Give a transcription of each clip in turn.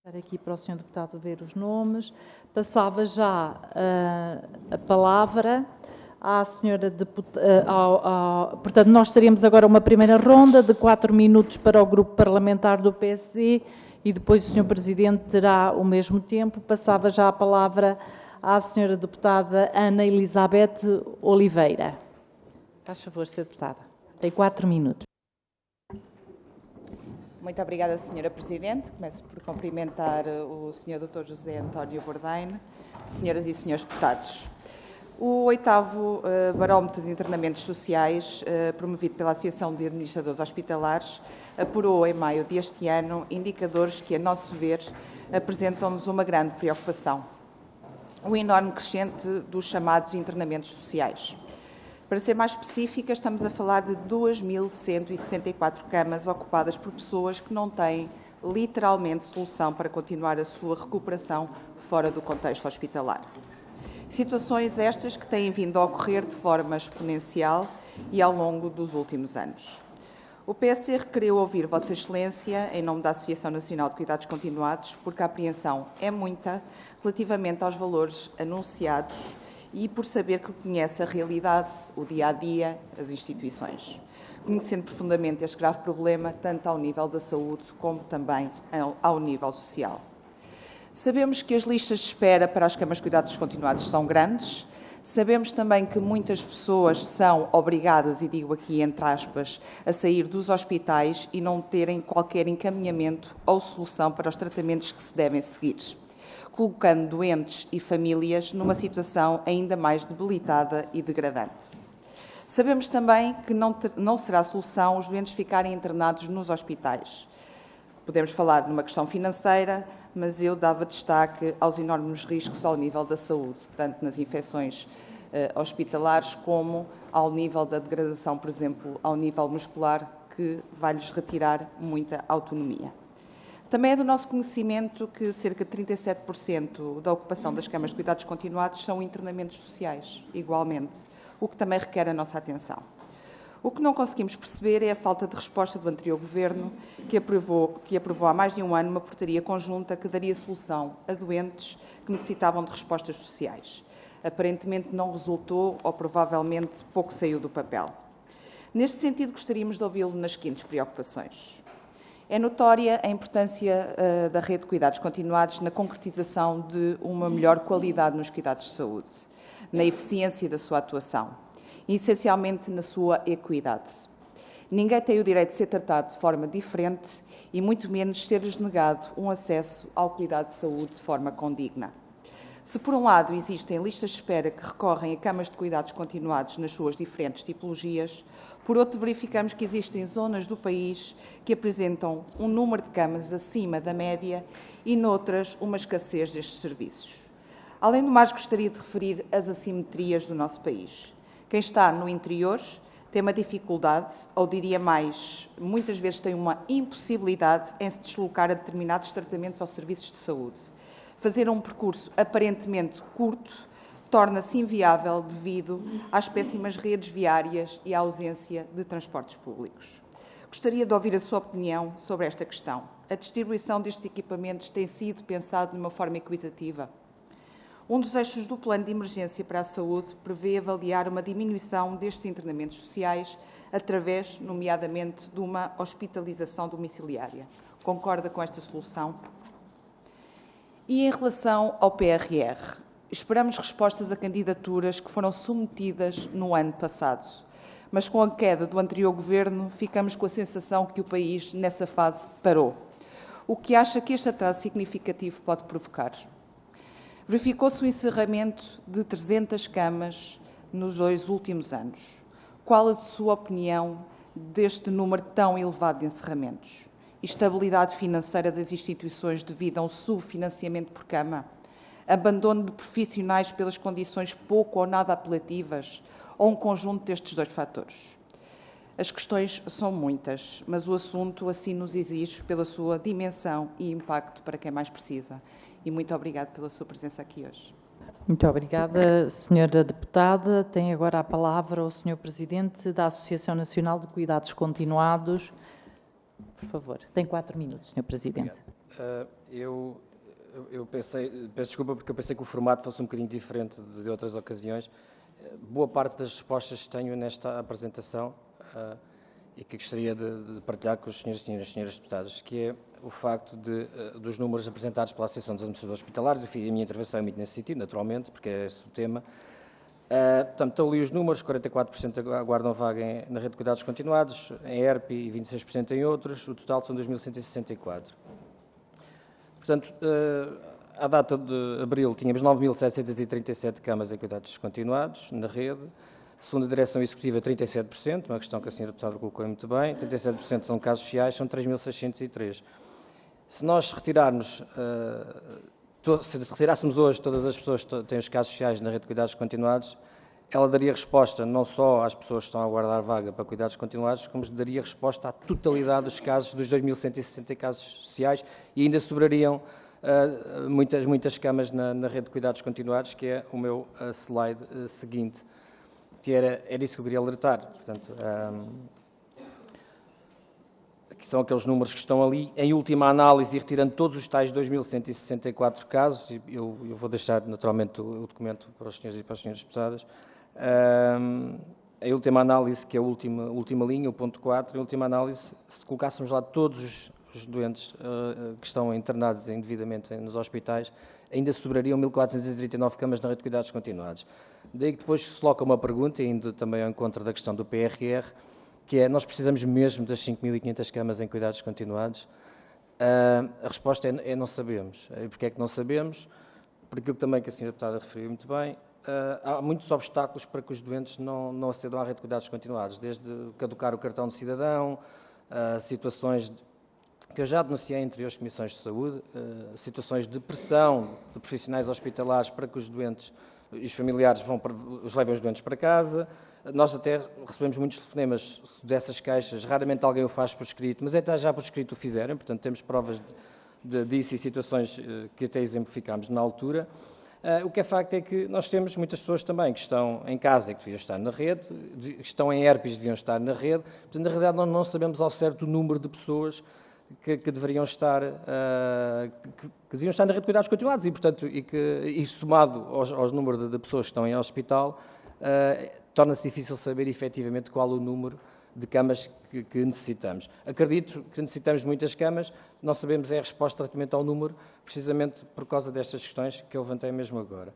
Aqui para o Sr. Deputado ver os nomes. Passava já a palavra à Sra. Deputada. Portanto, nós teremos agora uma primeira ronda de 4 minutos para o Grupo Parlamentar do PSD e depois o Sr. Presidente terá o mesmo tempo. Passava já a palavra à Sra. Deputada Ana Elizabeth Oliveira. Faz favor, Sra. Deputada. Tem 4 minutos. Muito obrigada, Sra. Presidente. Começo por cumprimentar o Sr. Dr. José António Bourdain, senhoras e senhores deputados. O 8º Barómetro de Internamentos Sociais, promovido pela Associação de Administradores Hospitalares, apurou em maio deste ano indicadores que, a nosso ver, apresentam-nos uma grande preocupação. O enorme crescente dos chamados internamentos sociais. Para ser mais específica, estamos a falar de 2.164 camas ocupadas por pessoas que não têm literalmente solução para continuar a sua recuperação fora do contexto hospitalar. Situações estas que têm vindo a ocorrer de forma exponencial e ao longo dos últimos anos. O PSD requeriu ouvir Vossa Excelência, em nome da Associação Nacional de Cuidados Continuados, porque a apreensão é muita relativamente aos valores anunciados e por saber que conhece a realidade, o dia-a-dia, as instituições, conhecendo profundamente este grave problema, tanto ao nível da saúde como também ao nível social. Sabemos que as listas de espera para as camas de cuidados continuados são grandes, sabemos também que muitas pessoas são obrigadas, e digo aqui entre aspas, a sair dos hospitais e não terem qualquer encaminhamento ou solução para os tratamentos que se devem seguir, colocando doentes e famílias numa situação ainda mais debilitada e degradante. Sabemos também que não será solução os doentes ficarem internados nos hospitais. Podemos falar numa questão financeira, mas eu dava destaque aos enormes riscos ao nível da saúde, tanto nas infecções hospitalares como ao nível da degradação, por exemplo, ao nível muscular, que vai-lhes retirar muita autonomia. Também é do nosso conhecimento que cerca de 37% da ocupação das camas de cuidados continuados são internamentos sociais, igualmente, o que também requer a nossa atenção. O que não conseguimos perceber é a falta de resposta do anterior Governo, que aprovou há mais de um ano uma portaria conjunta que daria solução a doentes que necessitavam de respostas sociais. Aparentemente não resultou ou provavelmente pouco saiu do papel. Neste sentido, gostaríamos de ouvi-lo nas seguintes preocupações. É notória a importância da rede de cuidados continuados na concretização de uma melhor qualidade nos cuidados de saúde, na eficiência da sua atuação e, essencialmente, na sua equidade. Ninguém tem o direito de ser tratado de forma diferente e, muito menos, ser-lhes negado um acesso ao cuidado de saúde de forma condigna. Se, por um lado, existem listas de espera que recorrem a camas de cuidados continuados nas suas diferentes tipologias, por outro, verificamos que existem zonas do país que apresentam um número de camas acima da média e, noutras, uma escassez destes serviços. Além do mais, gostaria de referir as assimetrias do nosso país. Quem está no interior tem uma dificuldade, ou diria mais, muitas vezes tem uma impossibilidade em se deslocar a determinados tratamentos ou serviços de saúde. Fazer um percurso aparentemente curto torna-se inviável devido às péssimas redes viárias e à ausência de transportes públicos. Gostaria de ouvir a sua opinião sobre esta questão. A distribuição destes equipamentos tem sido pensada de uma forma equitativa? Um dos eixos do Plano de Emergência para a Saúde prevê avaliar uma diminuição destes internamentos sociais através, nomeadamente, de uma hospitalização domiciliária. Concorda com esta solução? E em relação ao PRR, esperamos respostas a candidaturas que foram submetidas no ano passado, mas com a queda do anterior Governo ficamos com a sensação que o país, nessa fase, parou. O que acha que este atraso significativo pode provocar? Verificou-se o encerramento de 300 camas nos 2 últimos anos. Qual a sua opinião deste número tão elevado de encerramentos? Estabilidade financeira das instituições devido a um subfinanciamento por cama? Abandono de profissionais pelas condições pouco ou nada apelativas? Ou um conjunto destes 2 fatores? As questões são muitas, mas o assunto assim nos exige pela sua dimensão e impacto para quem mais precisa. E muito obrigada pela sua presença aqui hoje. Muito obrigada, Sra. Deputada. Tem agora a palavra o Sr. Presidente da Associação Nacional de Cuidados Continuados. Por favor, tem 4 minutos, Sr. Presidente. Eu pensei, peço desculpa porque eu pensei que o formato fosse um bocadinho diferente de outras ocasiões. Boa parte das respostas tenho nesta apresentação e que gostaria de partilhar com os senhores e senhoras deputadas, que é o facto dos números apresentados pela Associação dos Administradores Hospitalares. A minha intervenção é muito nesse sentido, naturalmente, porque é esse o tema. Portanto, estão ali os números: 44% aguardam vaga na rede de cuidados continuados, em ERP, e 26% em outros. O total são 2.164. Portanto, à data de abril, tínhamos 9.737 camas em cuidados continuados na rede. Segundo a direção executiva, 37%, uma questão que a senhora deputada colocou muito bem. 37% são casos sociais, são 3.603. Se nós retirarmos, se retirássemos hoje todas as pessoas que têm os casos sociais na rede de cuidados continuados, ela daria resposta não só às pessoas que estão a aguardar vaga para cuidados continuados, como daria resposta à totalidade dos casos, dos 2.160 casos sociais, e ainda sobrariam muitas camas na rede de cuidados continuados, que é o meu slide seguinte, que era isso que eu queria alertar. Portanto, que são aqueles números que estão ali, em última análise, e retirando todos os tais 2.164 casos, eu vou deixar naturalmente o documento para os senhores e para as senhoras deputadas. A última análise, que é a última linha, o ponto 4, a última análise, se colocássemos lá todos os doentes que estão internados indevidamente nos hospitais, ainda sobrariam 1.439 camas na rede de cuidados continuados. Daí que depois se coloca uma pergunta, indo também ao encontro da questão do PRR, que é: nós precisamos mesmo das 5.500 camas em cuidados continuados? A resposta é não sabemos. E porquê é que não sabemos? Por aquilo também que a senhora deputada referiu muito bem, há muitos obstáculos para que os doentes não acedam à rede de cuidados continuados, desde caducar o cartão de cidadão, situações que eu já denunciei em anteriores comissões de saúde, situações de pressão de profissionais hospitalares para que os doentes e os familiares levem os doentes para casa. Nós até recebemos muitos telefonemas dessas queixas, raramente alguém o faz por escrito, mas até já por escrito o fizeram, portanto temos provas disso e situações que até exemplificámos na altura. O que é facto é que nós temos muitas pessoas também que estão em casa e que deviam estar na rede, que estão em ERPs e deviam estar na rede, portanto na realidade nós não sabemos ao certo o número de pessoas que deveriam estar, que deviam estar na rede de cuidados continuados, e portanto, e somado aos números de pessoas que estão em hospital, torna-se difícil saber efetivamente qual o número de camas que necessitamos. Acredito que necessitamos muitas camas, não sabemos a resposta relativamente ao número, precisamente por causa destas questões que eu levantei mesmo agora.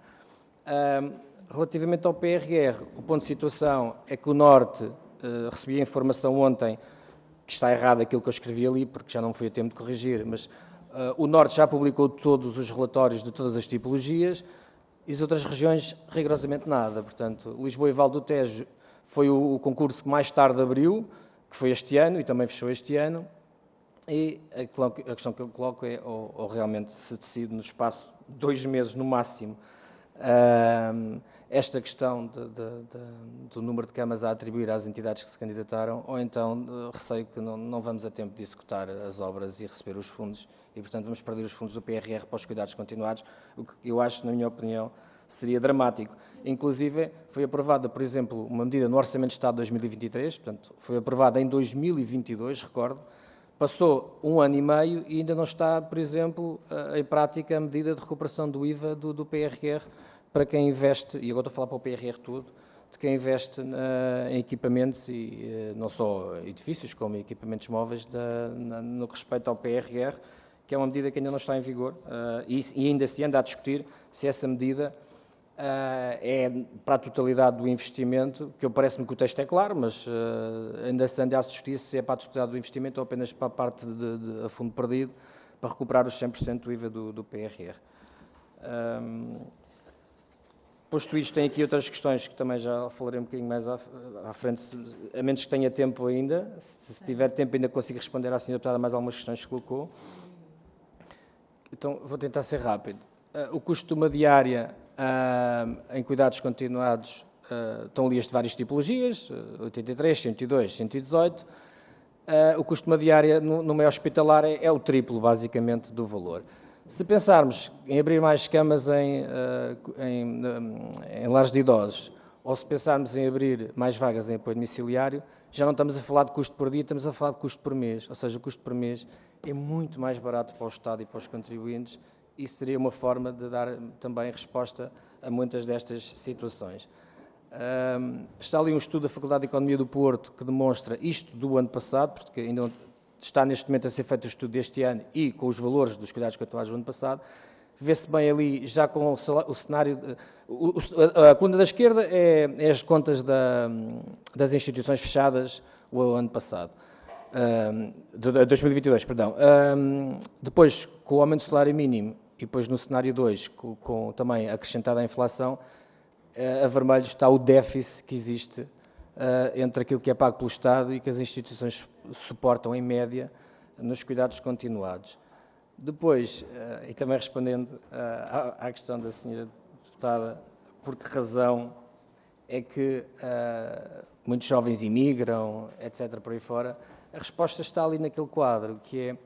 Relativamente ao PRR, o ponto de situação é que o Norte, recebi a informação ontem, que está errado aquilo que eu escrevi ali, porque já não foi a tempo de corrigir, mas o Norte já publicou todos os relatórios de todas as tipologias e as outras regiões rigorosamente nada. Portanto, Lisboa e Val do Tejo foi o concurso que mais tarde abriu, que foi este ano e também fechou este ano, e a questão que eu coloco é ou realmente se decide no espaço de 2 meses no máximo esta questão do número de camas a atribuir às entidades que se candidataram, ou então receio que não vamos a tempo de executar as obras e receber os fundos, e portanto vamos perder os fundos do PRR para os cuidados continuados, o que eu acho, na minha opinião, seria dramático. Inclusive, foi aprovada, por exemplo, uma medida no Orçamento de Estado de 2023, portanto, foi aprovada em 2022, recordo, passou 1 ano e meio e ainda não está, por exemplo, em prática a medida de recuperação do IVA do PRR para quem investe, e agora estou a falar para o PRR todo, de quem investe em equipamentos, e não só edifícios, como equipamentos móveis, no que respeita ao PRR, que é uma medida que ainda não está em vigor, e ainda se anda a discutir se essa medida é para a totalidade do investimento, que parece-me que o texto é claro, mas ainda se anda a discutir se é para a totalidade do investimento ou apenas para a parte a fundo perdido, para recuperar os 100% do IVA do PRR. Posto isto, tem aqui outras questões que também já falarei um bocadinho mais à frente, a menos que tenha tempo ainda. Se tiver tempo ainda consigo responder à senhora deputada mais algumas questões que colocou. Então, vou tentar ser rápido. O custo de uma diária em cuidados continuados estão ali as de várias tipologias, 83, 102, 118. O custo de uma diária no meio hospitalar é o triplo, basicamente, do valor. Se pensarmos em abrir mais camas em lares de idosos ou se pensarmos em abrir mais vagas em apoio domiciliário, já não estamos a falar de custo por dia, estamos a falar de custo por mês, ou seja, o custo por mês é muito mais barato para o Estado e para os contribuintes e seria uma forma de dar também resposta a muitas destas situações. Está ali um estudo da Faculdade de Economia do Porto que demonstra isto do ano passado, porque ainda não está neste momento a ser feito o estudo deste ano e com os valores dos cuidados continuados do ano passado, vê-se bem ali, já com o cenário... A coluna da esquerda é as contas das instituições fechadas o ano passado, de 2022, perdão. Depois, com o aumento do salário mínimo e depois no cenário 2, com também acrescentada a inflação, a vermelho está o déficit que existe entre aquilo que é pago pelo Estado e que as instituições suportam em média nos cuidados continuados. Depois, e também respondendo à questão da senhora deputada, por que razão é que muitos jovens imigram, etc., por aí fora, a resposta está ali naquele quadro, que é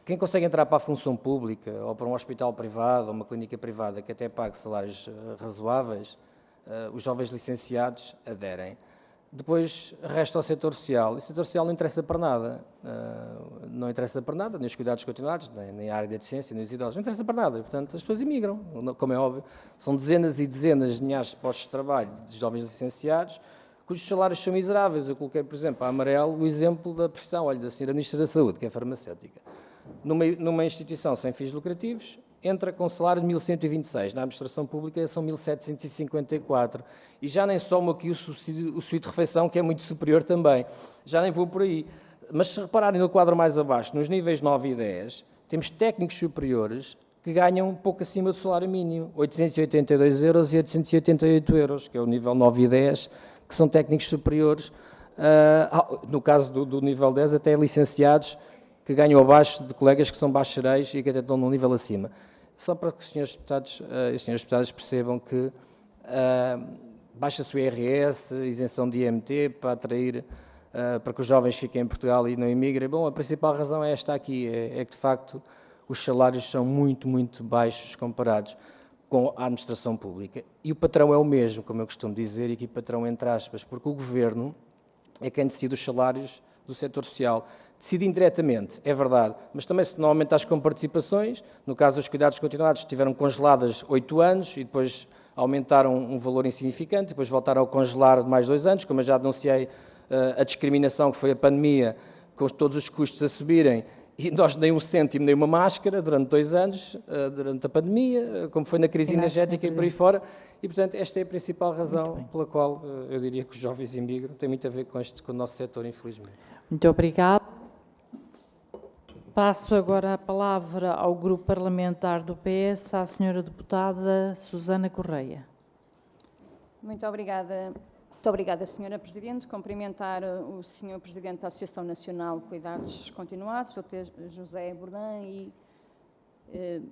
quem consegue entrar para a função pública ou para um hospital privado ou uma clínica privada que até pague salários razoáveis, os jovens licenciados aderem. Depois resta o setor social. O setor social não interessa para nada. Não interessa para nada, nem os cuidados continuados, nem a área da deficiência, nem os idosos. Não interessa para nada. Portanto, as pessoas imigram, como é óbvio. São dezenas e dezenas de milhares de postos de trabalho de jovens licenciados, cujos salários são miseráveis. Eu coloquei, por exemplo, a amarelo o exemplo da profissão, da senhora Ministra da Saúde, que é farmacêutica. Numa instituição sem fins lucrativos, entra com salário de 1.126, na administração pública são 1.754, e já nem soma aqui o subsídio de refeição, que é muito superior também, já nem vou por aí. Mas se repararem no quadro mais abaixo, nos níveis 9 e 10, temos técnicos superiores que ganham pouco acima do salário mínimo, 882 euros e 888 euros, que é o nível 9 e 10, que são técnicos superiores, no caso do nível 10, até licenciados, que ganham abaixo de colegas que são bacharéis e que até estão num nível acima. Só para que os senhores deputados e as senhoras deputadas percebam que baixa-se o IRS, isenção de IMT para atrair, para que os jovens fiquem em Portugal e não emigrem. Bom, a principal razão é esta aqui, é que de facto os salários são muito, muito baixos comparados com a administração pública. E o patrão é o mesmo, como eu costumo dizer, e aqui patrão entre aspas, porque o Governo é quem decide os salários do setor social. Decide indiretamente, é verdade, mas também se não aumenta as comparticipações, no caso dos cuidados continuados estiveram congeladas 8 anos e depois aumentaram um valor insignificante, depois voltaram a congelar mais 2 anos, como eu já denunciei a discriminação que foi a pandemia, com todos os custos a subirem, e nós nem um cêntimo, nem uma máscara durante 2 anos, durante a pandemia, como foi na crise energética e por aí fora, e portanto esta é a principal razão pela qual eu diria que os jovens imigram, tem muito a ver com o nosso setor, infelizmente. Muito obrigada. Passo agora a palavra ao Grupo Parlamentar do PS, à senhora deputada Susana Correia. Muito obrigada, senhora Presidente. Cumprimentar o senhor Presidente da Associação Nacional de Cuidados Continuados, Dr. José Bourdin, e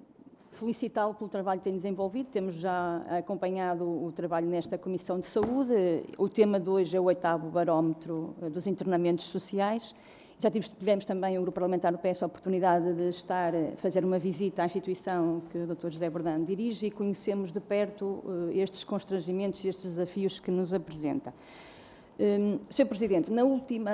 felicitá-lo pelo trabalho que tem desenvolvido. Temos já acompanhado o trabalho nesta Comissão de Saúde. O tema de hoje é o 8º barómetro dos internamentos sociais. Já tivemos também, o Grupo Parlamentar do PS, a oportunidade de fazer uma visita à instituição que o Dr. José Bourdin dirige e conhecemos de perto estes constrangimentos e estes desafios que nos apresenta. Sr. Presidente, na última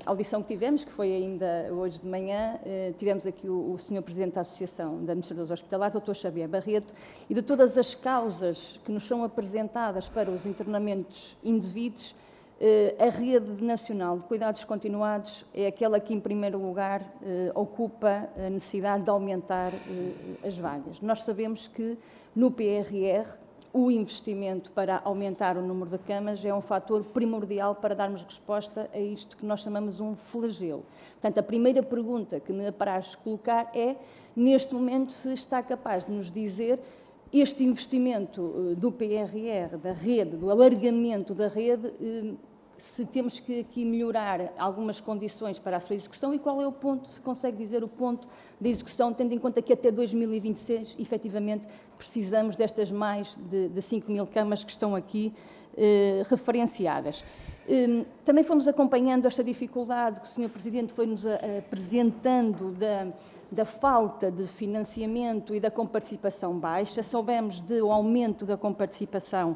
audição que tivemos, que foi ainda hoje de manhã, tivemos aqui o Sr. Presidente da Associação de Administradores Hospitalares, Dr. Xavier Barreto, e de todas as causas que nos são apresentadas para os internamentos indevidos, a Rede Nacional de Cuidados Continuados é aquela que, em primeiro lugar, ocupa a necessidade de aumentar as vagas. Nós sabemos que, no PRR, o investimento para aumentar o número de camas é um fator primordial para darmos resposta a isto que nós chamamos um flagelo. Portanto, a primeira pergunta que me apraz colocar é, neste momento, se está capaz de nos dizer este investimento do PRR, da rede, do alargamento da rede, se temos que aqui melhorar algumas condições para a sua execução e qual é o ponto, se consegue dizer o ponto de execução, tendo em conta que até 2026, efetivamente, precisamos destas mais de 5.000 camas que estão aqui referenciadas. Também fomos acompanhando esta dificuldade que o Sr. Presidente foi-nos apresentando da falta de financiamento e da comparticipação baixa. Soubemos do aumento da comparticipação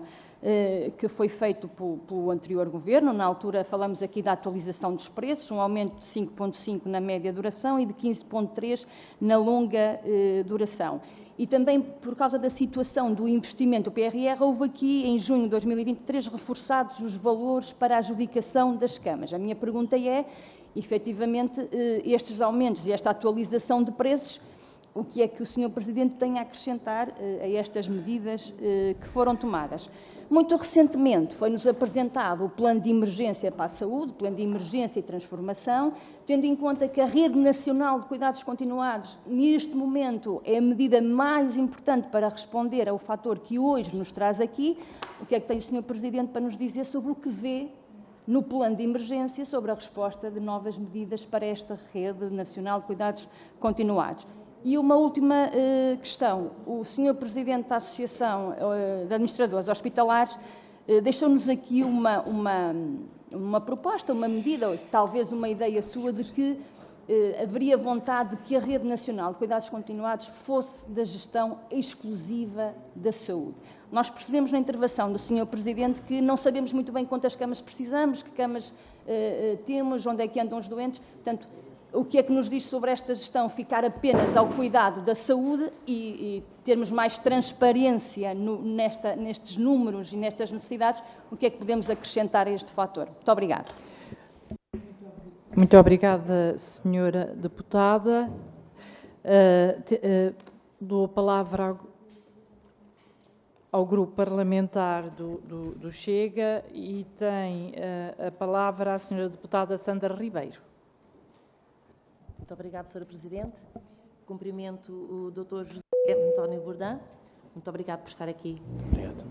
que foi feito pelo anterior Governo. Na altura falamos aqui da atualização dos preços, um aumento de 5,5 na média duração e de 15,3 na longa duração. E também por causa da situação do investimento do PRR, houve aqui, em junho de 2023, reforçados os valores para a adjudicação das camas. A minha pergunta é, efetivamente, estes aumentos e esta atualização de preços, o que é que o Sr. Presidente tem a acrescentar a estas medidas que foram tomadas? Muito recentemente foi-nos apresentado o Plano de Emergência para a Saúde, Plano de Emergência e Transformação, tendo em conta que a Rede Nacional de Cuidados Continuados, neste momento, é a medida mais importante para responder ao fator que hoje nos traz aqui. O que é que tem o Sr. Presidente para nos dizer sobre o que vê no Plano de Emergência sobre a resposta de novas medidas para esta Rede Nacional de Cuidados Continuados? E uma última questão. O Sr. Presidente da Associação de Administradores Hospitalares deixou-nos aqui uma proposta, uma medida, ou talvez uma ideia sua, de que haveria vontade de que a Rede Nacional de Cuidados Continuados fosse da gestão exclusiva da saúde. Nós percebemos na intervenção do Sr. Presidente que não sabemos muito bem quantas camas precisamos, que camas temos, onde é que andam os doentes. Portanto, o que é que nos diz sobre esta gestão ficar apenas ao cuidado da saúde e termos mais transparência nestes números e nestas necessidades? O que é que podemos acrescentar a este fator? Muito obrigada. Muito obrigada, senhora deputada. Dou a palavra ao grupo parlamentar do Chega e tem a palavra a senhora deputada Sandra Ribeiro. Muito obrigada, Sra. Presidente. Cumprimento o Dr. José António Bourdin. Muito obrigado por estar aqui. Obrigado.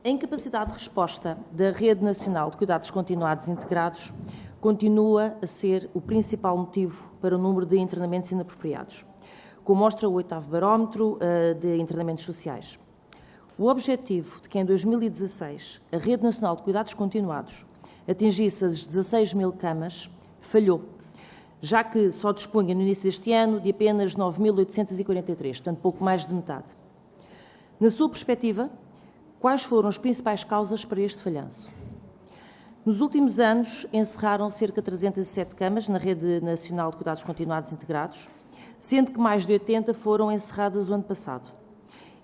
A incapacidade de resposta da Rede Nacional de Cuidados Continuados Integrados continua a ser o principal motivo para o número de internamentos inapropriados, como mostra o 8º barómetro de internamentos sociais. O objetivo de que em 2016 a Rede Nacional de Cuidados Continuados atingisse as 16 mil camas falhou, já que só dispunha no início deste ano de apenas 9.843, portanto pouco mais de metade. Na sua perspectiva, quais foram as principais causas para este falhanço? Nos últimos anos, encerraram cerca de 307 camas na Rede Nacional de Cuidados Continuados Integrados, sendo que mais de 80 foram encerradas o ano passado.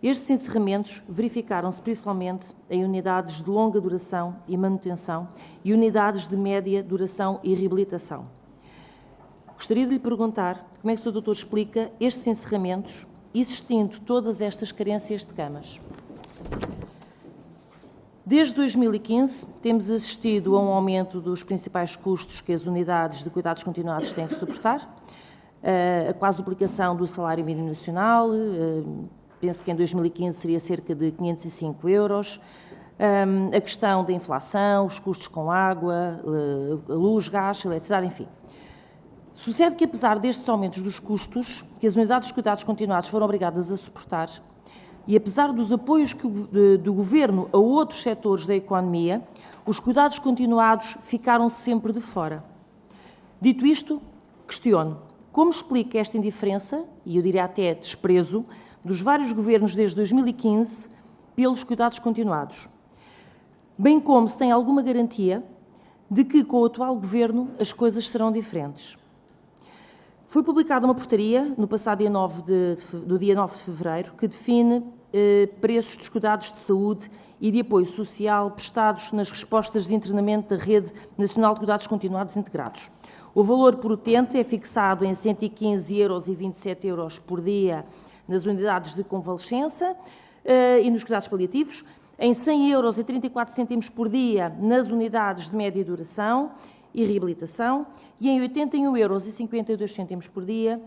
Estes encerramentos verificaram-se principalmente em unidades de longa duração e manutenção e unidades de média duração e reabilitação. Gostaria de lhe perguntar como é que o Sr. Doutor explica estes encerramentos, existindo todas estas carências de camas. Desde 2015, temos assistido a um aumento dos principais custos que as unidades de cuidados continuados têm que suportar, a quase duplicação do salário mínimo nacional, penso que em 2015 seria cerca de 505 euros, a questão da inflação, os custos com água, luz, gás, eletricidade, enfim. Sucede que, apesar destes aumentos dos custos, que as unidades de cuidados continuados foram obrigadas a suportar, e apesar dos apoios do Governo a outros setores da economia, os cuidados continuados ficaram sempre de fora. Dito isto, questiono como explica esta indiferença, e eu diria até desprezo, dos vários governos desde 2015 pelos cuidados continuados, bem como se tem alguma garantia de que, com o atual Governo, as coisas serão diferentes. Foi publicada uma portaria, no passado dia 9 de fevereiro, que define preços dos cuidados de saúde e de apoio social prestados nas respostas de internamento da Rede Nacional de Cuidados Continuados Integrados. O valor por utente é fixado em 115,27 € por dia nas unidades de convalescença e nos cuidados paliativos, em 100,34 € por dia nas unidades de média duração e reabilitação e em 81,52 € por dia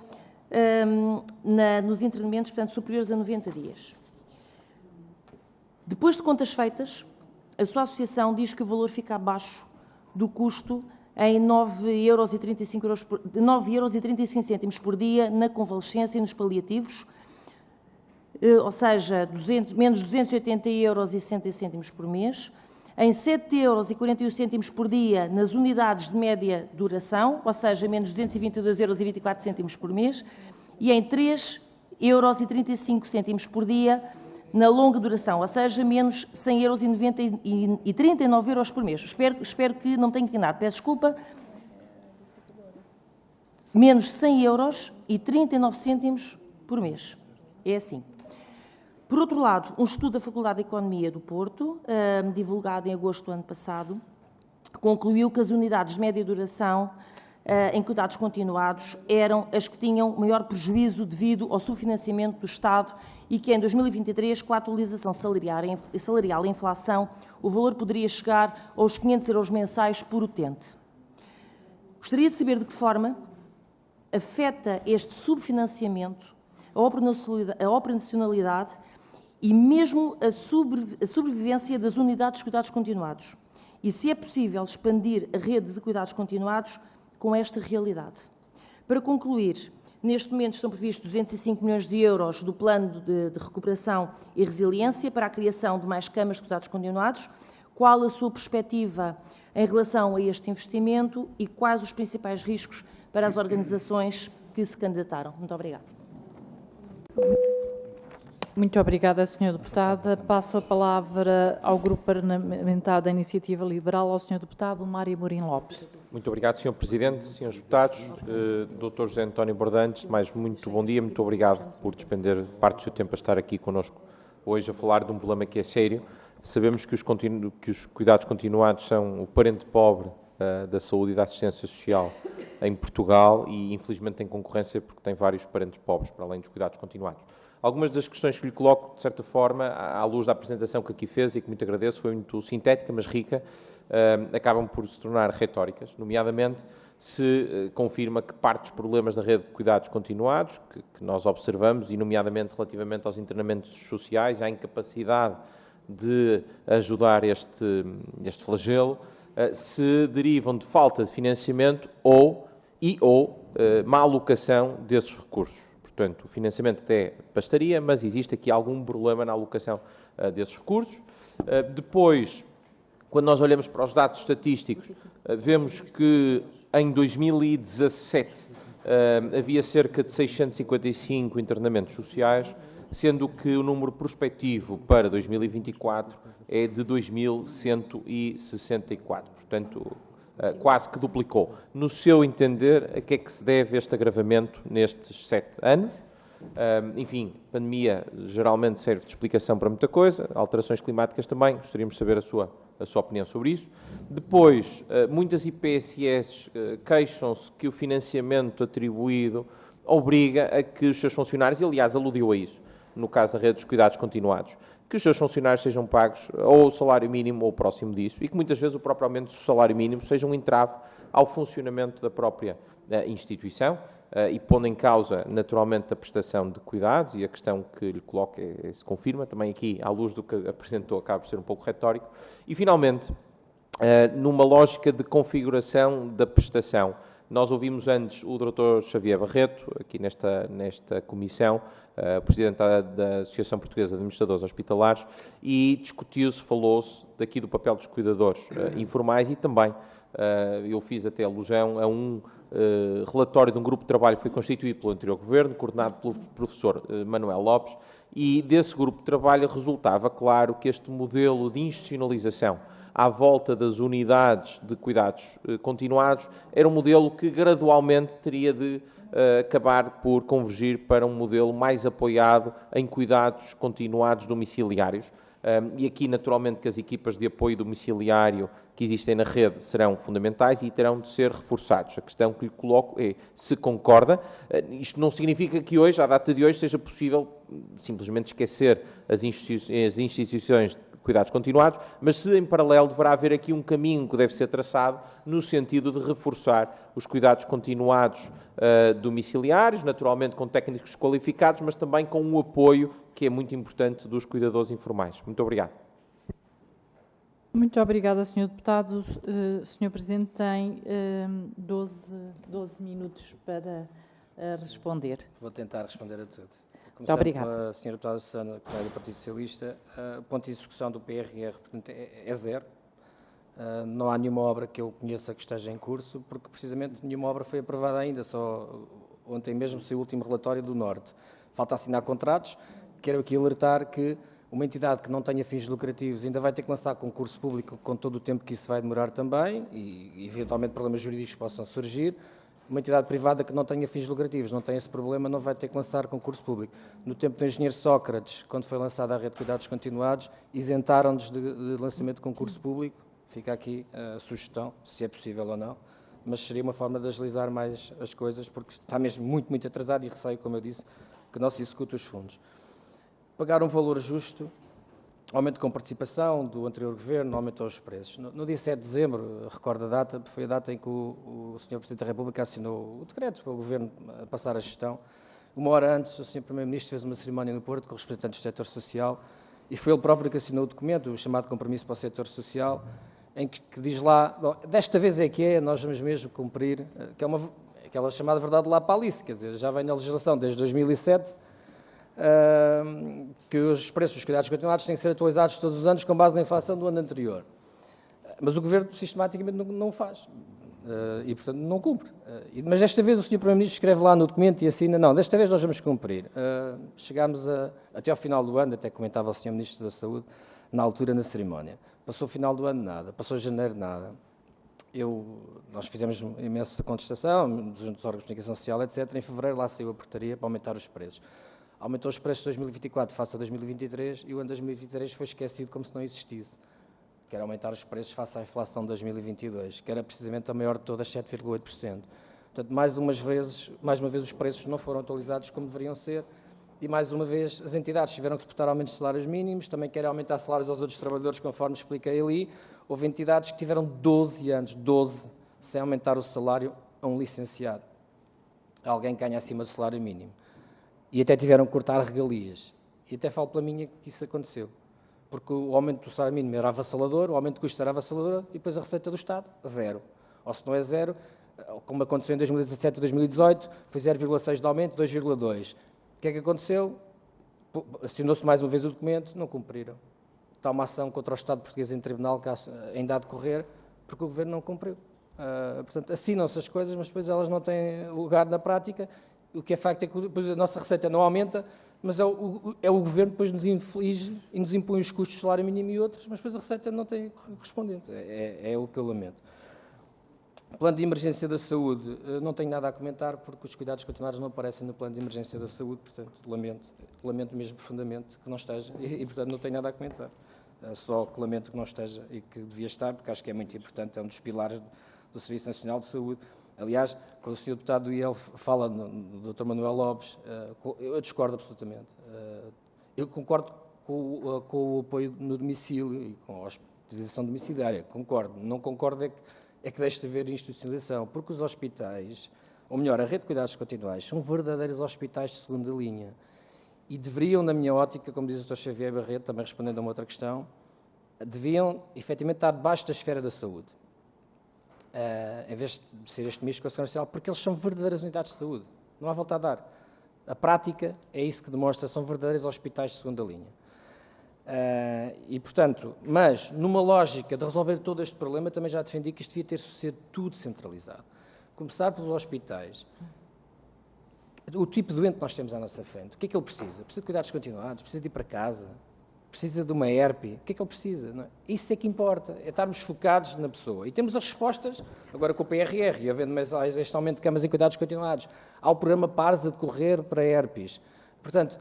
nos internamentos, portanto, superiores a 90 dias. Depois de contas feitas, a sua associação diz que o valor fica abaixo do custo em 9,35 € por dia na convalescença e nos paliativos, ou seja, menos 280,60 € por mês, em 7,41 € por dia nas unidades de média duração, ou seja, menos 222,24 € por mês, e em 3,35 € por dia na longa duração, ou seja, menos 100,39 € por mês. Espero que não tenha enganado, peço desculpa. Menos 100,39 € por mês. É assim. Por outro lado, um estudo da Faculdade de Economia do Porto, divulgado em agosto do ano passado, concluiu que as unidades de média duração em cuidados continuados eram as que tinham maior prejuízo devido ao subfinanciamento do Estado e que em 2023, com a atualização salarial e inflação, o valor poderia chegar aos 500 € mensais por utente. Gostaria de saber de que forma afeta este subfinanciamento a operacionalidade e mesmo a sobrevivência das unidades de cuidados continuados. E se é possível expandir a rede de cuidados continuados com esta realidade. Para concluir, neste momento estão previstos 205 milhões de euros do Plano de Recuperação e Resiliência para a criação de mais camas de cuidados continuados. Qual a sua perspectiva em relação a este investimento e quais os principais riscos para as organizações que se candidataram? Muito obrigada. Muito obrigada, Sra. Deputada. Passo a palavra ao Grupo Parlamentar da Iniciativa Liberal, ao Sr. Deputado Mário Amorim Lopes. Muito obrigado, Sr. Presidente, Srs. Deputados, Dr. José António Bourdin, mais muito bom dia, muito obrigado por despender parte do seu tempo a estar aqui connosco hoje a falar de um problema que é sério. Sabemos que os cuidados continuados são o parente pobre da saúde e da assistência social em Portugal e, infelizmente, tem concorrência porque tem vários parentes pobres, para além dos cuidados continuados. Algumas das questões que lhe coloco, de certa forma, à luz da apresentação que aqui fez e que muito agradeço, foi muito sintética, mas rica, acabam por se tornar retóricas, nomeadamente se confirma que parte dos problemas da rede de cuidados continuados, que nós observamos, e nomeadamente relativamente aos internamentos sociais, à incapacidade de ajudar este flagelo, se derivam de falta de financiamento ou má alocação desses recursos. Portanto, o financiamento até bastaria, mas existe aqui algum problema na alocação desses recursos. Depois, quando nós olhamos para os dados estatísticos, vemos que em 2017 havia cerca de 655 internamentos sociais, sendo que o número prospectivo para 2024 é de 2.164. Portanto, quase que duplicou. No seu entender, a que é que se deve este agravamento nestes 7 anos? Enfim, pandemia geralmente serve de explicação para muita coisa, alterações climáticas também, gostaríamos de saber a sua opinião sobre isso. Depois, muitas IPSS queixam-se que o financiamento atribuído obriga a que os seus funcionários, e aliás aludiu a isso, no caso da rede dos cuidados continuados, que os seus funcionários sejam pagos ou o salário mínimo ou próximo disso e que muitas vezes o próprio aumento do salário mínimo seja um entrave ao funcionamento da própria instituição e pondo em causa naturalmente a prestação de cuidados, e a questão que lhe coloco se confirma, também aqui à luz do que apresentou acaba por ser um pouco retórico. E finalmente, numa lógica de configuração da prestação, nós ouvimos antes o Dr. Xavier Barreto, aqui nesta comissão, Presidente da Associação Portuguesa de Administradores Hospitalares, e discutiu-se, falou-se daqui do papel dos cuidadores informais e também, eu fiz até alusão a um relatório de um grupo de trabalho que foi constituído pelo anterior Governo, coordenado pelo professor Manuel Lopes, e desse grupo de trabalho resultava claro que este modelo de institucionalização à volta das unidades de cuidados continuados era um modelo que gradualmente teria de acabar por convergir para um modelo mais apoiado em cuidados continuados domiciliários. E aqui, naturalmente, que as equipas de apoio domiciliário que existem na rede serão fundamentais e terão de ser reforçados. A questão que lhe coloco é se concorda. Isto não significa que hoje, à data de hoje, seja possível simplesmente esquecer as instituições de cuidados continuados, mas se em paralelo deverá haver aqui um caminho que deve ser traçado no sentido de reforçar os cuidados continuados domiciliários, naturalmente com técnicos qualificados, mas também com um apoio que é muito importante dos cuidadores informais. Muito obrigado. Muito obrigada, Sr. Deputado. Sr. Presidente, tem 12 minutos para responder. Vou tentar responder a tudo. Muito obrigada. Começando pela Sra. Deputada Susana, que é do Partido Socialista, o ponto de execução do PRR, portanto, é zero. Não há nenhuma obra que eu conheça que esteja em curso, porque precisamente nenhuma obra foi aprovada ainda, só ontem mesmo saiu o último relatório do Norte. Falta assinar contratos. Quero aqui alertar que uma entidade que não tenha fins lucrativos ainda vai ter que lançar concurso público com todo o tempo que isso vai demorar também e eventualmente problemas jurídicos possam surgir. Uma entidade privada que não tenha fins lucrativos, não tem esse problema, não vai ter que lançar concurso público. No tempo do engenheiro Sócrates, quando foi lançada a rede de cuidados continuados, isentaram-nos de lançamento de concurso público. Fica aqui a sugestão, se é possível ou não, mas seria uma forma de agilizar mais as coisas, porque está mesmo muito, muito atrasado e receio, como eu disse, que não se execute os fundos. Pagar um valor justo, aumento com participação do anterior governo, aumentou os preços. No dia 7 de dezembro, recordo a data, foi a data em que o Sr. Presidente da República assinou o decreto para o governo passar a gestão. Uma hora antes, o Sr. Primeiro-Ministro fez uma cerimónia no Porto com os representantes do setor social e foi ele próprio que assinou o documento, o chamado Compromisso para o Setor Social, em que diz lá, bom, desta vez é que nós vamos mesmo cumprir, que é aquela chamada verdade lá para Alice, quer dizer, já vem na legislação desde 2007, que os preços dos cuidados continuados têm que ser atualizados todos os anos com base na inflação do ano anterior. Mas o Governo sistematicamente não o faz e, portanto, não cumpre. Mas desta vez o Sr. Primeiro-Ministro escreve lá no documento e assina, não, desta vez nós vamos cumprir. Chegámos até ao final do ano, até comentava o Sr. Ministro da Saúde, na altura, na cerimónia. Passou o final do ano, nada. Passou janeiro, nada. Nós fizemos imensa contestação, dos órgãos de comunicação social, etc. Em fevereiro lá saiu a portaria para aumentar os preços. Aumentou os preços de 2024 face a 2023 e o ano 2023 foi esquecido como se não existisse. Que era aumentar os preços face à inflação de 2022, que era precisamente a maior de todas, 7,8%. Portanto, mais uma vez os preços não foram atualizados como deveriam ser e, mais uma vez, as entidades tiveram que suportar aumentos de salários mínimos, também querem aumentar salários aos outros trabalhadores, conforme expliquei ali. Houve entidades que tiveram 12 anos, sem aumentar o salário a um licenciado. Alguém que ganha acima do salário mínimo. E até tiveram que cortar regalias. E até falo pela minha que isso aconteceu. Porque o aumento do salário mínimo era avassalador, o aumento de custo era avassalador e depois a receita do Estado, zero. Ou se não é zero, como aconteceu em 2017 e 2018, foi 0,6 de aumento, 2,2. O que é que aconteceu? Assinou-se mais uma vez o documento, não cumpriram. Está uma ação contra o Estado português em tribunal que ainda há de decorrer, porque o Governo não cumpriu. Portanto, assinam-se as coisas, mas depois elas não têm lugar na prática. O que é facto é que depois a nossa receita não aumenta, mas é o Governo que depois nos inflige e nos impõe os custos de salário mínimo e outros, mas depois a receita não tem correspondente. É o que eu lamento. O plano de emergência da saúde, não tenho nada a comentar, porque os cuidados continuados não aparecem no plano de emergência da saúde, portanto, lamento mesmo profundamente que não esteja e portanto, não tenho nada a comentar. Só que lamento que não esteja e que devia estar, porque acho que é muito importante, é um dos pilares do Serviço Nacional de Saúde. Aliás, quando o Sr. Deputado do IEL fala do Dr. Manuel Lopes, eu discordo absolutamente. Eu concordo com o apoio no domicílio e com a hospitalização domiciliária, concordo. Não concordo é que deixe de haver institucionalização, porque os hospitais, ou melhor, a rede de cuidados continuais, são verdadeiros hospitais de segunda linha e deveriam, na minha ótica, como diz o Dr. Xavier Barreto, também respondendo a uma outra questão, deviam, efetivamente, estar debaixo da esfera da saúde. Em vez de ser este misto com a Segurança Social, porque eles são verdadeiras unidades de saúde. Não há volta a dar. A prática é isso que demonstra, são verdadeiros hospitais de segunda linha. E, portanto, mas numa lógica de resolver todo este problema, também já defendi que isto devia ter ser tudo centralizado. Começar pelos hospitais. O tipo de doente que nós temos à nossa frente, o que é que ele precisa? Precisa de cuidados continuados, precisa de ir para casa, precisa de uma ERP, o que é que ele precisa? Não é? Isso é que importa, é estarmos focados na pessoa. E temos as respostas, agora com o PRR, e havendo mais este aumento de camas em cuidados continuados, há o programa PARS a decorrer para ERPs. Portanto,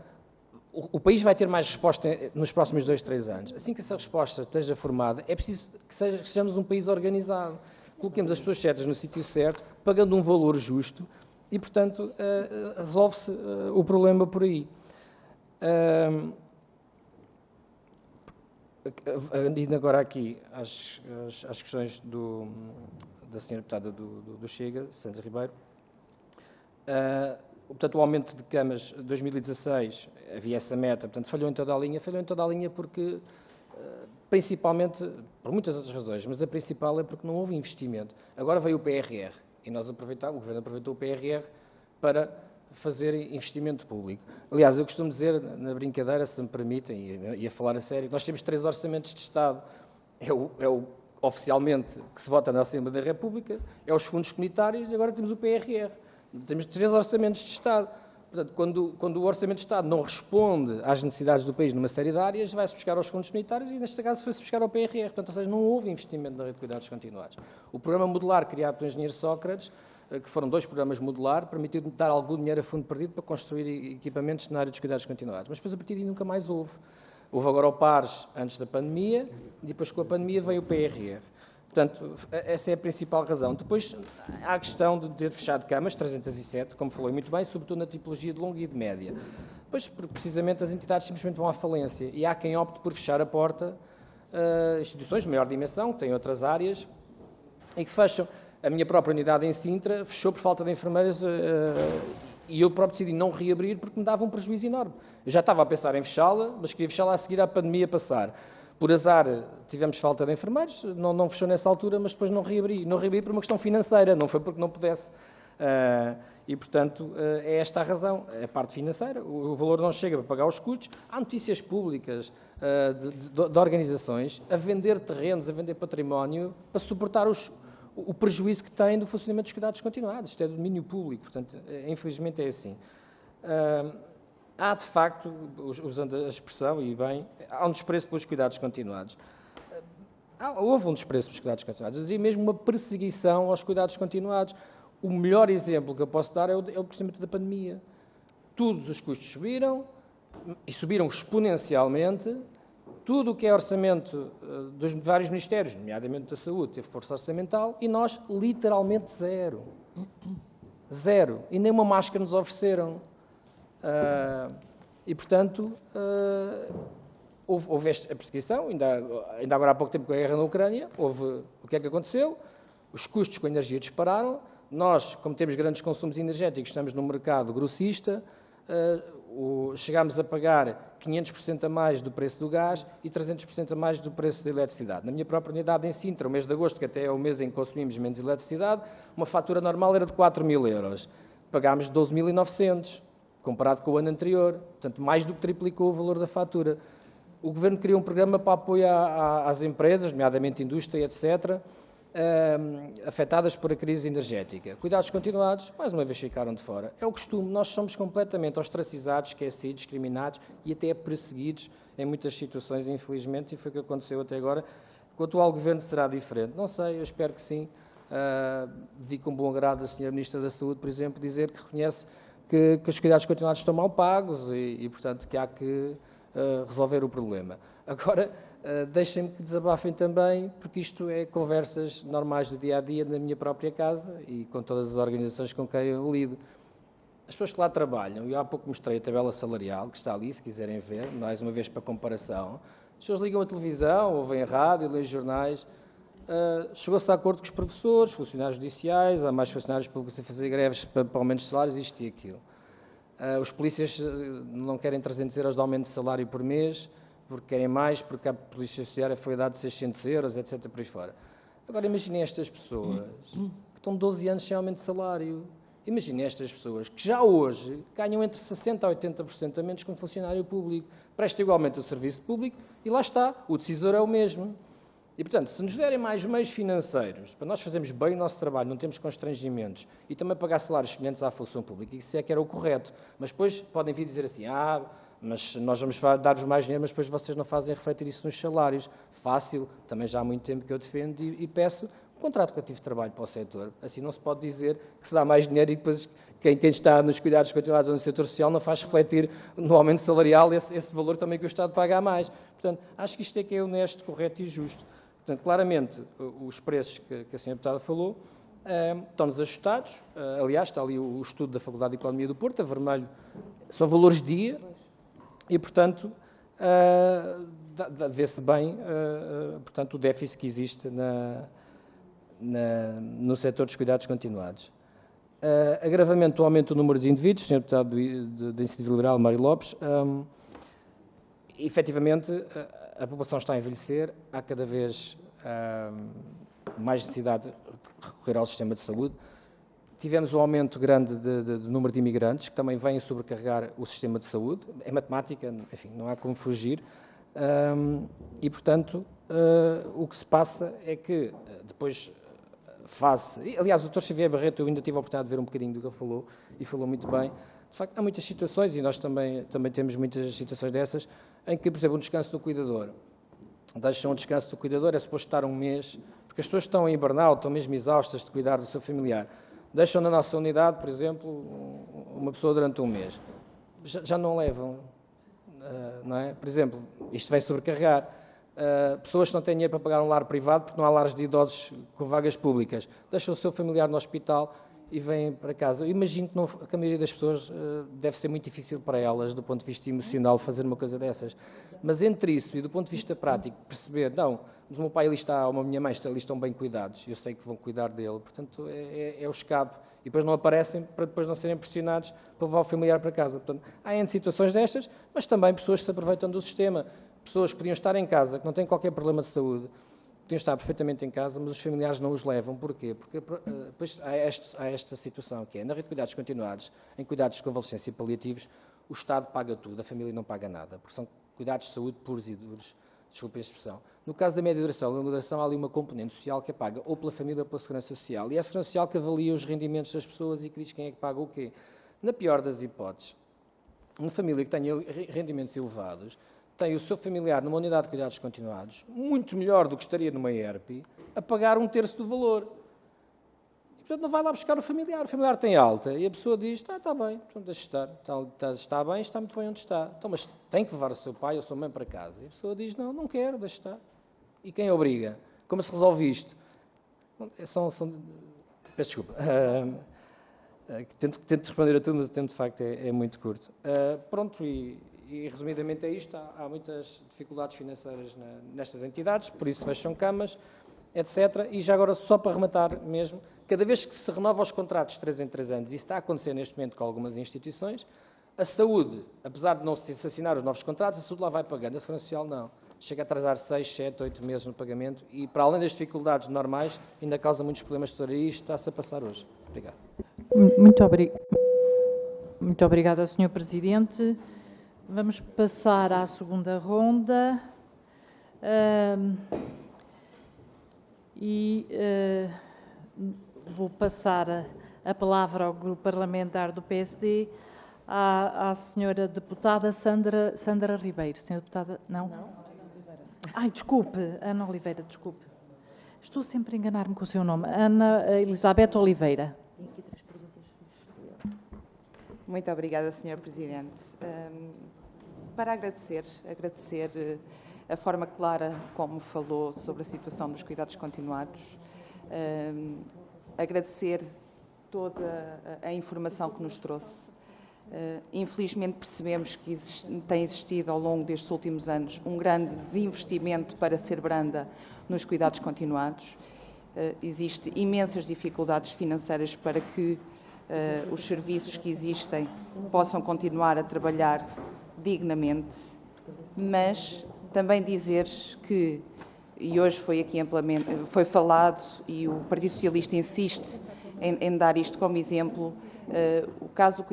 o país vai ter mais resposta nos próximos 2, 3 anos. Assim que essa resposta esteja formada, é preciso que sejamos um país organizado. Coloquemos as pessoas certas no sítio certo, pagando um valor justo, e, portanto, resolve-se o problema por aí. Indo agora aqui às questões da senhora deputada do Chega, Sandra Ribeiro. Portanto, o aumento de camas de 2016, havia essa meta, portanto, falhou em toda a linha porque, principalmente, por muitas outras razões, mas a principal é porque não houve investimento. Agora veio o PRR, e o Governo aproveitou o PRR para fazer investimento público. Aliás, eu costumo dizer, na brincadeira, se me permitem, e a falar a sério, nós temos 3 orçamentos de Estado. É oficialmente, que se vota na Assembleia da República, é os fundos comunitários e agora temos o PRR. Temos 3 orçamentos de Estado. Portanto, quando o Orçamento de Estado não responde às necessidades do país numa série de áreas, vai-se buscar aos fundos comunitários e, neste caso, foi-se buscar ao PRR. Portanto, ou seja, não houve investimento na rede de cuidados continuados. O programa modular criado pelo engenheiro Sócrates, que foram 2 programas modular, permitiu dar algum dinheiro a fundo perdido para construir equipamentos na área dos cuidados continuados. Mas depois, a partir daí, nunca mais houve. Houve agora o PARS antes da pandemia e depois, com a pandemia, veio o PRR. Portanto, essa é a principal razão. Depois, há a questão de ter fechado camas, 307, como falou muito bem, sobretudo na tipologia de longa e de média. Pois, porque precisamente as entidades simplesmente vão à falência e há quem opte por fechar a porta a instituições de maior dimensão, que têm outras áreas, e que fecham. A minha própria unidade em Sintra fechou por falta de enfermeiras e eu próprio decidi não reabrir porque me dava um prejuízo enorme. Eu já estava a pensar em fechá-la, mas queria fechá-la a seguir à pandemia passar. Por azar, tivemos falta de enfermeiros, não fechou nessa altura, mas depois não reabri. Não reabri por uma questão financeira, não foi porque não pudesse. E, portanto, é esta a razão, é a parte financeira. O valor não chega para pagar os custos. Há notícias públicas de organizações a vender terrenos, a vender património, para suportar o prejuízo que têm do funcionamento dos cuidados continuados. Isto é do domínio público, portanto, infelizmente é assim. Há, de facto, usando a expressão, e bem, há um desprezo pelos cuidados continuados. Houve um desprezo pelos cuidados continuados, e mesmo uma perseguição aos cuidados continuados. O melhor exemplo que eu posso dar é o procedimento da pandemia. Todos os custos subiram, e subiram exponencialmente. Tudo o que é orçamento dos vários ministérios, nomeadamente da Saúde, teve força orçamental, e nós, literalmente, zero. Zero. E nem uma máscara nos ofereceram. E, portanto, houve esta perseguição, ainda agora há pouco tempo com a guerra na Ucrânia, o que é que aconteceu? Os custos com a energia dispararam, nós, como temos grandes consumos energéticos, estamos no mercado grossista, chegámos a pagar 500% a mais do preço do gás e 300% a mais do preço da eletricidade. Na minha própria unidade em Sintra, o mês de agosto, que até é o mês em que consumimos menos eletricidade, uma fatura normal era de 4.000 euros. Pagámos 12.900. Comparado com o ano anterior, portanto, mais do que triplicou o valor da fatura. O Governo criou um programa para apoio às empresas, nomeadamente indústria, etc., afetadas por a crise energética. Cuidados continuados, mais uma vez ficaram de fora. É o costume, nós somos completamente ostracizados, esquecidos, discriminados e até perseguidos em muitas situações, infelizmente, e foi o que aconteceu até agora. O atual Governo será diferente? Não sei, eu espero que sim. Vi com bom agrado a Sra. Ministra da Saúde, por exemplo, dizer que reconhece que os cuidados continuados estão mal pagos e portanto, que há que resolver o problema. Agora, deixem-me que desabafem também, porque isto é conversas normais do dia-a-dia na minha própria casa e com todas as organizações com quem eu lido. As pessoas que lá trabalham, e há pouco mostrei a tabela salarial, que está ali, se quiserem ver, mais uma vez para comparação. As pessoas ligam a televisão, ouvem a rádio, leem jornais. Chegou-se a acordo com os professores, funcionários judiciais, há mais funcionários públicos a fazer greves para aumentos de salários, isto e aquilo. Os polícias não querem 300 euros de aumento de salário por mês, porque querem mais, porque a polícia judiciária foi dado 600 euros, etc. por aí fora. Agora imaginem estas pessoas que estão 12 anos sem aumento de salário. Imaginem estas pessoas que já hoje ganham entre 60% a 80% a menos que um funcionário público. Presta igualmente o serviço público e lá está, o decisor é o mesmo. E, portanto, se nos derem mais meios financeiros para nós fazermos bem o nosso trabalho, não temos constrangimentos e também pagar salários semelhantes à função pública, isso é que era o correto. Mas depois podem vir dizer assim, mas nós vamos dar-vos mais dinheiro, mas depois vocês não fazem refletir isso nos salários. Fácil, também já há muito tempo que eu defendo e peço um contrato coletivo de trabalho para o setor. Assim não se pode dizer que se dá mais dinheiro e depois quem está nos cuidados continuados ou no setor social não faz refletir no aumento salarial esse valor também que o Estado paga a mais. Portanto, acho que isto é que é honesto, correto e justo. Portanto, claramente, os preços que a Sra. Deputada falou estão-nos ajustados. Aliás, está ali o estudo da Faculdade de Economia do Porto, a vermelho, são valores dia, e, portanto, vê-se bem, portanto, o déficit que existe no setor dos cuidados continuados. Agravamento do aumento do número de indivíduos, Sr. Deputado da Iniciativa Liberal, Mário Lopes, efetivamente, a população está a envelhecer, há cada vez mais necessidade de recorrer ao sistema de saúde. Tivemos um aumento grande do número de imigrantes, que também vêm sobrecarregar o sistema de saúde. É matemática, enfim, não há como fugir. E, portanto, o que se passa é que depois aliás, o Dr. Xavier Barreto, eu ainda tive a oportunidade de ver um bocadinho do que ele falou, e falou muito bem. De facto, há muitas situações, e nós também temos muitas situações dessas, em que, por exemplo, um descanso do cuidador. Deixam um descanso do cuidador, é suposto estar um mês, porque as pessoas estão em burnout, estão mesmo exaustas de cuidar do seu familiar. Deixam na nossa unidade, por exemplo, uma pessoa durante um mês. Já não levam, não é? Por exemplo, isto vai sobrecarregar. Pessoas que não têm dinheiro para pagar um lar privado, porque não há lares de idosos com vagas públicas, deixam o seu familiar no hospital e vêm para casa. Eu imagino que a maioria das pessoas deve ser muito difícil para elas, do ponto de vista emocional, fazer uma coisa dessas. Mas entre isso e do ponto de vista prático, perceber, não, mas o meu pai ali está, ou a minha mãe ali estão bem cuidados, eu sei que vão cuidar dele, portanto é o escape. E depois não aparecem para depois não serem pressionados para levar o familiar para casa. Portanto, há N situações destas, mas também pessoas que se aproveitam do sistema. Pessoas que podiam estar em casa, que não têm qualquer problema de saúde, podiam estar perfeitamente em casa, mas os familiares não os levam. Porquê? Porque depois há esta situação, que é, na rede de cuidados continuados, em cuidados de convalescência e paliativos, o Estado paga tudo, a família não paga nada, porque são cuidados de saúde puros e duros, desculpe a expressão. No caso da média duração e longa duração, há ali uma componente social que é paga ou pela família ou pela Segurança Social. E é a Segurança Social que avalia os rendimentos das pessoas e que diz quem é que paga o quê. Na pior das hipóteses, uma família que tenha rendimentos elevados, tem o seu familiar numa unidade de cuidados continuados, muito melhor do que estaria numa ERP, a pagar 1/3 do valor. E, portanto, não vai lá buscar o familiar tem alta, e a pessoa diz, está bem, portanto, deixa estar, está bem, está muito bem onde está. Então, mas tem que levar o seu pai ou a sua mãe para casa. E a pessoa diz, não quero, deixa estar. E quem obriga? Como se resolve isto? Peço desculpa. Tento responder a tudo, mas o tempo, de facto, é muito curto. Pronto, e resumidamente é isto, há muitas dificuldades financeiras nestas entidades, por isso fecham camas, etc. E já agora, só para rematar mesmo, cada vez que se renova os contratos de 3 em 3 anos, e isso está a acontecer neste momento com algumas instituições, a saúde, apesar de não se assinar os novos contratos, a saúde lá vai pagando, a Segurança Social não. Chega a atrasar 6, 7, 8 meses no pagamento e, para além das dificuldades normais, ainda causa muitos problemas de tesouraria e isto está-se a passar hoje. Obrigado. Muito obrigada, Sr. Presidente. Vamos passar à segunda ronda vou passar a palavra ao Grupo Parlamentar do PSD, à Senhora Deputada Sandra Ribeiro. Senhora Deputada, não? Não, ai, desculpe, Ana Oliveira, desculpe. Estou sempre a enganar-me com o seu nome. Ana Elizabeth Oliveira. Muito obrigada, Sr. Presidente. Para agradecer a forma clara como falou sobre a situação dos cuidados continuados, agradecer toda a informação que nos trouxe. Infelizmente percebemos que tem existido ao longo destes últimos anos um grande desinvestimento, para ser branda, nos cuidados continuados. Existem imensas dificuldades financeiras para que os serviços que existem possam continuar a trabalhar dignamente, mas também dizer que, e hoje foi aqui foi falado, e o Partido Socialista insiste em dar isto como exemplo, o caso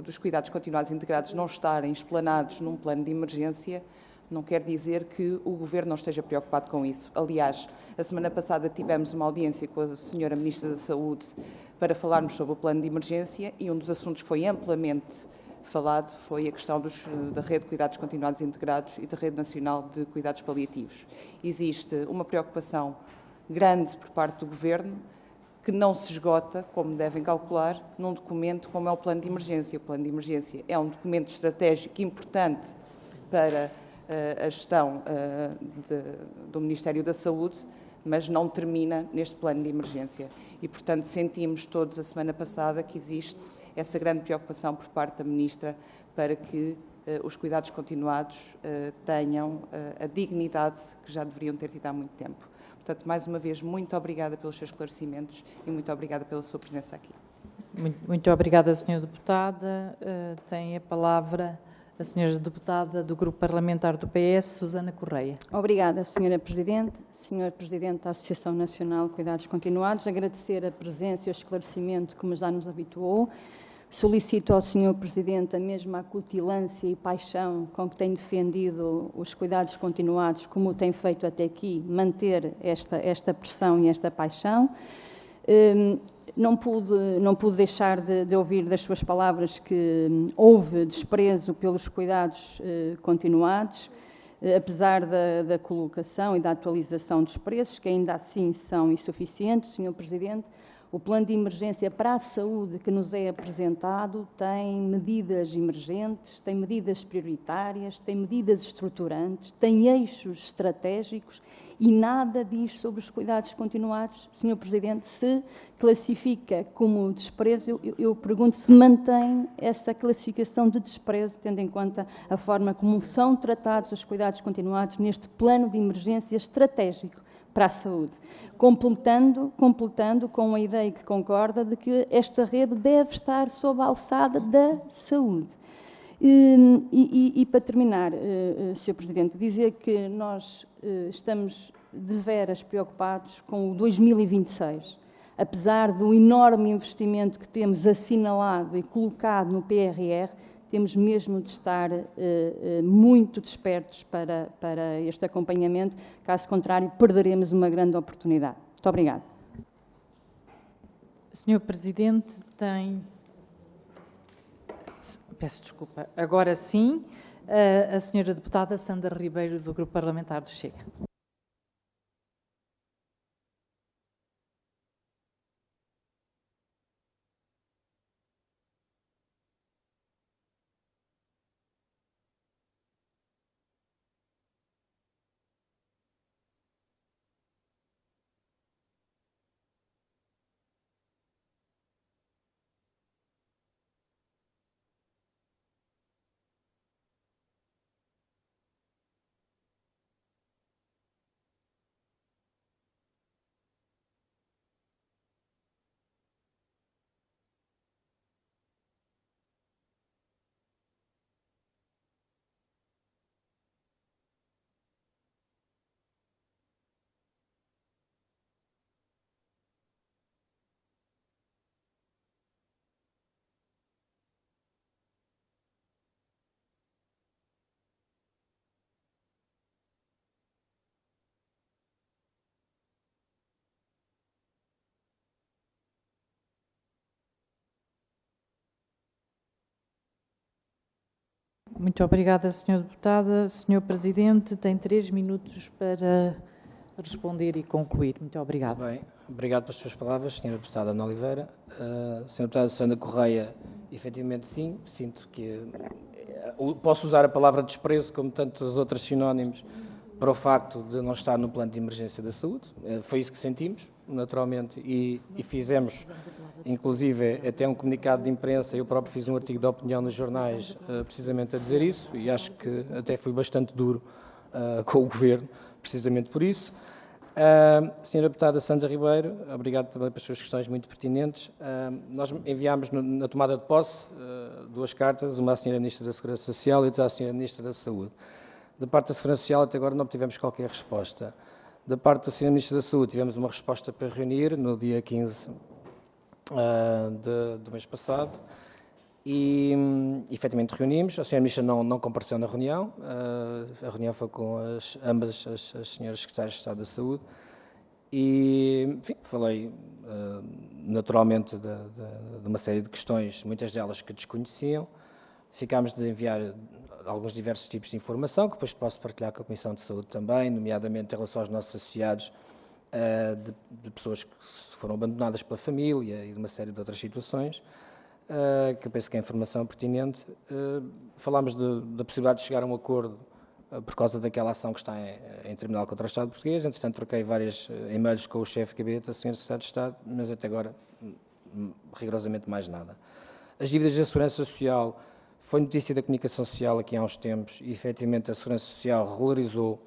dos cuidados continuados integrados não estarem explanados num plano de emergência, não quer dizer que o Governo não esteja preocupado com isso. Aliás, a semana passada tivemos uma audiência com a Sra. Ministra da Saúde para falarmos sobre o plano de emergência e um dos assuntos que foi amplamente falado foi a questão da Rede de Cuidados Continuados Integrados e da Rede Nacional de Cuidados Paliativos. Existe uma preocupação grande por parte do Governo, que não se esgota, como devem calcular, num documento como é o Plano de Emergência. O Plano de Emergência é um documento estratégico importante para a gestão do Ministério da Saúde, mas não termina neste Plano de Emergência. E, portanto, sentimos todos a semana passada que existe essa grande preocupação por parte da Ministra para que os cuidados continuados tenham a dignidade que já deveriam ter tido há muito tempo. Portanto, mais uma vez, muito obrigada pelos seus esclarecimentos e muito obrigada pela sua presença aqui. Muito obrigada, Sra. Deputada. Tem a palavra a Sra. Deputada do Grupo Parlamentar do PS, Susana Correia. Obrigada, Sra. Presidente. Sr. Presidente da Associação Nacional de Cuidados Continuados, agradecer a presença e o esclarecimento que já nos habituou. Solicito ao Sr. Presidente a mesma acutilância e paixão com que tem defendido os cuidados continuados, como o tem feito até aqui, manter esta pressão e esta paixão. Não pude deixar de ouvir das suas palavras que houve desprezo pelos cuidados continuados, apesar da colocação e da atualização dos preços, que ainda assim são insuficientes, Sr. Presidente. O plano de emergência para a saúde que nos é apresentado tem medidas emergentes, tem medidas prioritárias, tem medidas estruturantes, tem eixos estratégicos e nada diz sobre os cuidados continuados. Sr. Presidente, se classifica como desprezo, eu pergunto se mantém essa classificação de desprezo, tendo em conta a forma como são tratados os cuidados continuados neste plano de emergência estratégico para a saúde, completando com a ideia que concorda de que esta rede deve estar sob a alçada da saúde. E para terminar, Sr. Presidente, dizer que nós estamos de veras preocupados com o 2026, apesar do enorme investimento que temos assinalado e colocado no PRR, temos mesmo de estar muito despertos para este acompanhamento, caso contrário, perderemos uma grande oportunidade. Muito obrigada. Sr. Presidente, tem... Peço desculpa. Agora sim, a senhora deputada Sandra Ribeiro, do Grupo Parlamentar do Chega. Muito obrigada, Sra. Deputada. Sr. Presidente, tem 3 minutos para responder e concluir. Muito obrigada. Muito bem. Obrigado pelas suas palavras, Sra. Deputada Ana Oliveira. Sra. Deputada Susana Correia, efetivamente sim, sinto que posso usar a palavra desprezo, como tantos outros sinónimos, para o facto de não estar no plano de emergência da saúde. Foi isso que sentimos, naturalmente, e fizemos, inclusive, até um comunicado de imprensa. Eu próprio fiz um artigo de opinião nos jornais, precisamente a dizer isso, e acho que até fui bastante duro com o Governo, precisamente por isso. Senhora Deputada Sandra Ribeiro, obrigado também pelas suas questões muito pertinentes. Nós enviámos na tomada de posse 2 cartas, uma à Senhora Ministra da Segurança Social e outra à Senhora Ministra da Saúde. Da parte da Segurança Social, até agora não obtivemos qualquer resposta. Da parte da Senhora Ministra da Saúde, tivemos uma resposta para reunir no dia 15 do mês passado e, efetivamente, reunimos. A Senhora Ministra não compareceu na reunião. A reunião foi com ambas as Senhoras Secretárias de Estado da Saúde e, enfim, falei naturalmente de uma série de questões, muitas delas que desconheciam. Ficámos de enviar alguns diversos tipos de informação, que depois posso partilhar com a Comissão de Saúde também, nomeadamente em relação aos nossos associados, de pessoas que foram abandonadas pela família e de uma série de outras situações, que eu penso que é informação pertinente. Falámos da possibilidade de chegar a um acordo por causa daquela ação que está em tribunal contra o Estado português. Entretanto, troquei vários e-mails com o chefe de gabinete, a Sra. Secretária de Estado, mas até agora rigorosamente mais nada. As dívidas da Segurança Social, foi notícia da Comunicação Social aqui há uns tempos e, efetivamente, a Segurança Social regularizou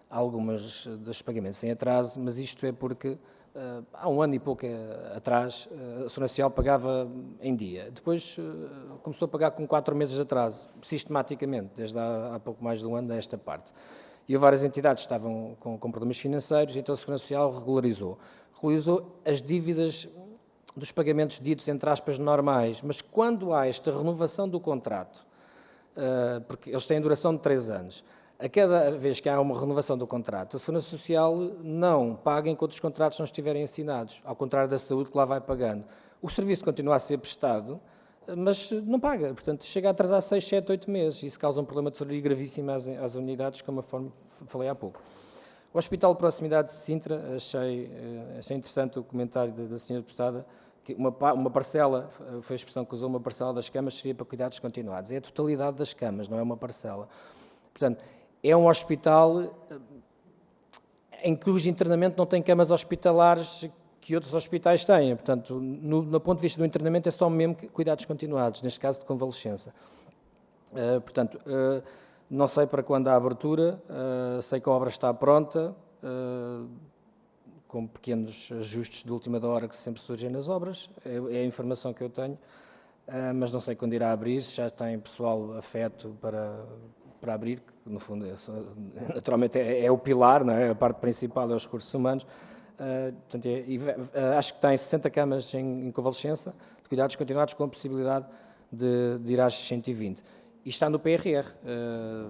alguns dos pagamentos em atraso, mas isto é porque há 1 ano e pouco atrás a Segurança Social pagava em dia. Depois começou a pagar com 4 meses de atraso, sistematicamente, desde há pouco mais de 1 ano nesta parte. E várias entidades estavam com problemas financeiros, então a Segurança Social regularizou as dívidas dos pagamentos ditos, entre aspas, normais, mas quando há esta renovação do contrato, porque eles têm duração de 3 anos, a cada vez que há uma renovação do contrato, a Segurança Social não paga enquanto os contratos não estiverem assinados, ao contrário da saúde que lá vai pagando. O serviço continua a ser prestado, mas não paga, portanto, chega a atrasar 6, 7, 8 meses. Isso causa um problema de saúde gravíssimo às unidades, como falei há pouco. O Hospital de Proximidade de Sintra, achei interessante o comentário da senhora deputada, que uma parcela, foi a expressão que usou, uma parcela das camas seria para cuidados continuados. É a totalidade das camas, não é uma parcela. Portanto, é um hospital em cujo internamento não tem camas hospitalares que outros hospitais têm. Portanto, no ponto de vista do internamento, é só mesmo cuidados continuados, neste caso de convalescença. Portanto, não sei para quando a abertura, sei que a obra está pronta, com pequenos ajustes de última hora que sempre surgem nas obras, é a informação que eu tenho, mas não sei quando irá abrir, se já tem pessoal afeto para abrir, que no fundo naturalmente é o pilar, não é? A parte principal é os recursos humanos. Portanto, acho que tem 60 camas em convalescença, de cuidados continuados, com a possibilidade de ir às 120. E está no PRR,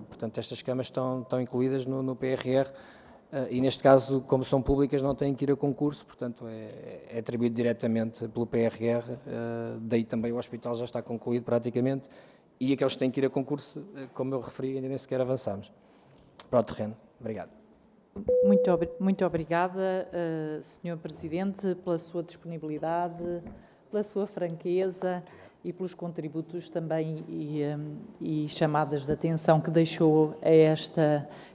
portanto, estas camas estão incluídas no PRR, e neste caso, como são públicas, não têm que ir a concurso, portanto, é atribuído diretamente pelo PRR, daí também o hospital já está concluído praticamente, e aqueles que têm que ir a concurso, como eu referi, ainda nem sequer avançamos para o terreno. Obrigado. Muito obrigada, Sr. Presidente, pela sua disponibilidade, pela sua franqueza e pelos contributos também e chamadas de atenção que deixou a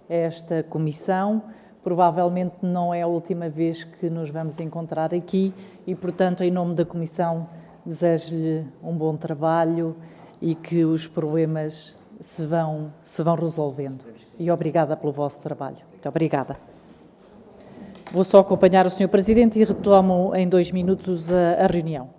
esta comissão. Provavelmente não é a última vez que nos vamos encontrar aqui e, portanto, em nome da comissão, desejo-lhe um bom trabalho e que os problemas se vão resolvendo. E obrigada pelo vosso trabalho. Muito obrigada. Vou só acompanhar o Sr. Presidente e retomo em 2 minutos a reunião.